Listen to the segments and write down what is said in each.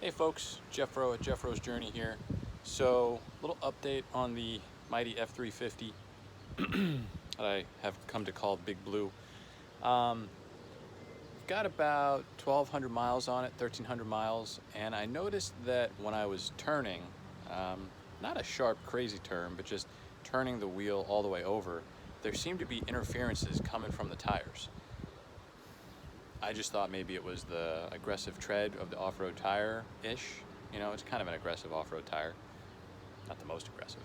Hey folks, Jeff Rowe at JeffRo'sJourney here. So, little update on the mighty F350 that I have come to call Big Blue. Got about 1,200 miles on it, 1,300 miles, and I noticed that when I was turning, not a sharp, crazy turn, but just turning the wheel all the way over, there seemed to be interferences coming from the tires. I just thought maybe it was the aggressive tread of the off-road tire-ish. You know, it's kind of an aggressive off-road tire. Not the most aggressive.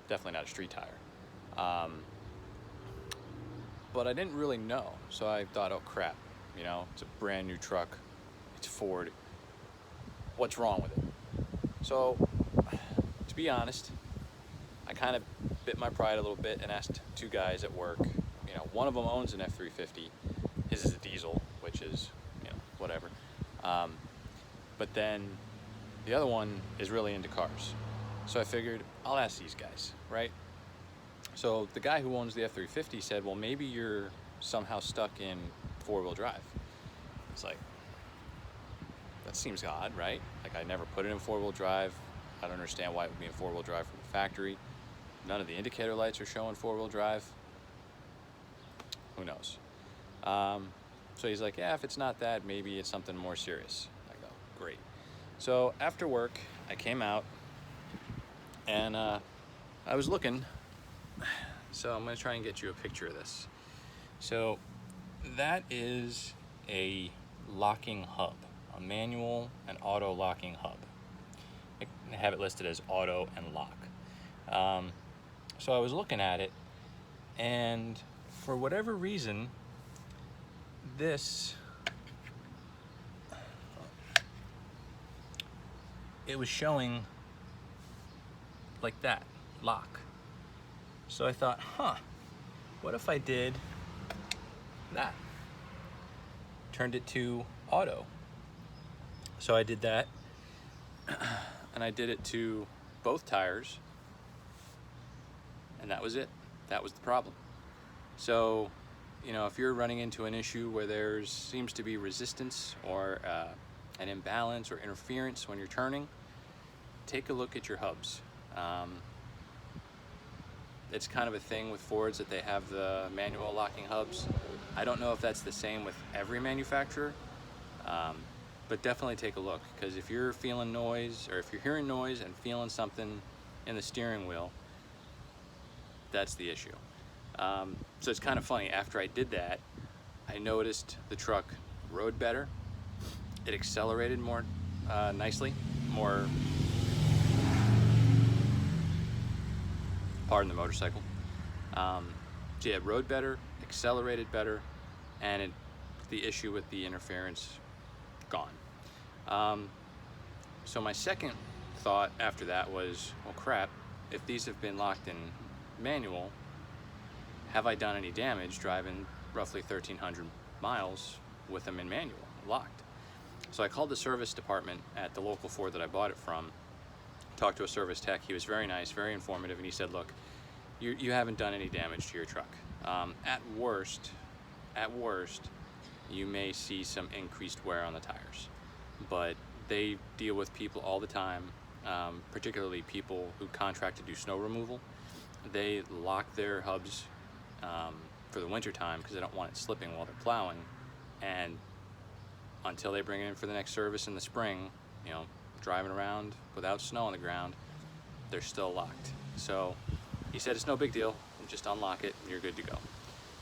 Definitely not a street tire. But I didn't really know, so I thought, oh crap, you know, it's a brand new truck. It's Ford. What's wrong with it? So, to be honest, I kind of bit my pride a little bit and asked two guys at work. You know, one of them owns an F350. His is a diesel, which is, you know, whatever. But then the other one is really into cars. So I figured I'll ask these guys, right? So the guy who owns the F350 said, well, maybe you're somehow stuck in four-wheel drive. It's like, that seems odd, right? Like, I never put it in four-wheel drive. I don't understand why it would be in four-wheel drive from the factory. None of the indicator lights are showing four-wheel drive. Who knows? So he's like, yeah, if it's not that, maybe it's something more serious. I go, great. So after work, I came out and I was looking. So I'm going to try and get you a picture of this. So that is a locking hub, a manual and auto locking hub. I have it listed as auto and lock. So I was looking at it, and for whatever reason, it was showing like that, lock. So I thought, what if I did that? Turned it to auto. So I did that, and I did it to both tires, and that was it. That was the problem. So, you know, if you're running into an issue where there seems to be resistance or an imbalance or interference when you're turning, take a look at your hubs. It's kind of a thing with Fords that they have the manual locking hubs. I don't know if that's the same with every manufacturer, but definitely take a look, because if you're feeling noise, or if you're hearing noise and feeling something in the steering wheel, that's the issue. So it's kind of funny, after I did that, I noticed the truck rode better. It accelerated more nicely, pardon the motorcycle. So yeah, it rode better, accelerated better, and the issue with the interference gone. So my second thought after that was, well crap, if these have been locked in manual, have I done any damage driving roughly 1,300 miles with them in manual, locked? So I called the service department at the local Ford that I bought it from, talked to a service tech. He was very nice, very informative, and he said, look, you haven't done any damage to your truck. At worst, you may see some increased wear on the tires, but they deal with people all the time, particularly people who contract to do snow removal. They lock their hubs for the winter time because they don't want it slipping while they're plowing, and until they bring it in for the next service in the spring, you know, driving around without snow on the ground, they're still locked. So he said it's no big deal, just unlock it and you're good to go.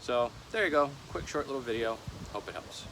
So there you go, quick short little video, hope it helps.